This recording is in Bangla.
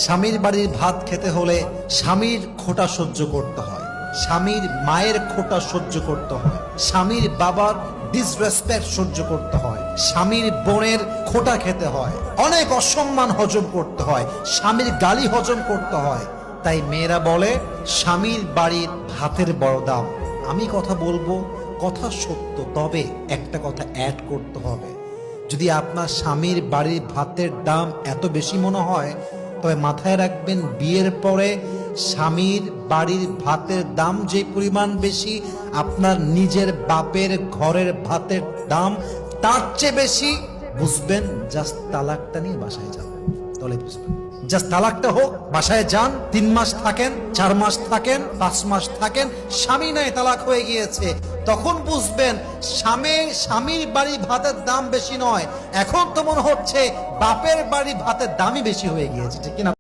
স্বামীর বাড়ির ভাত খেতে হলে স্বামীর খোঁটা সহ্য করতে হয়, স্বামীর মায়ের খোঁটা সহ্য করতে হয়, স্বামীর বাবার ডিসরেসপেক্ট সহ্য করতে হয়, স্বামীর বোনের খোঁটা খেতে হয়, অনেক অসম্মান হজম করতে হয়, স্বামীর গালি হজম করতে হয়। তাই মেয়েরা বলে স্বামীর বাড়ির ভাতের বড় দাম। আমি কথা বলবো, কথা সত্য, তবে একটা কথা অ্যাড করতে হবে। যদি আপনার স্বামীর বাড়ির ভাতের দাম এত বেশি মনে হয়, তবে মাথায় রাখবেন বিয়ের পরে স্বামীর বাড়ির ভাতের দাম যে পরিমাণ বেশি, আপনার নিজের বাপের ঘরের ভাতের দাম তার চেয়ে বেশি। বুঝবেন, জাস্ট তালাকটা নিয়ে বাসায় যাবেন, তাহলে বুঝবেন। জাস্ট তালাকটা হোক, বাসায় যান, 3 মাস থাকেন, 4 মাস থাকেন, 5 মাস থাকেন, স্বামী নাই তালাক হয়ে গিয়েছে, তখন বুঝবেন স্বামীর বাড়ি ভাতের দাম বেশি নয়, এখন তো মনে হচ্ছে বাপের বাড়ি ভাতের দামই বেশি হয়ে গিয়েছে, ঠিক কিনা?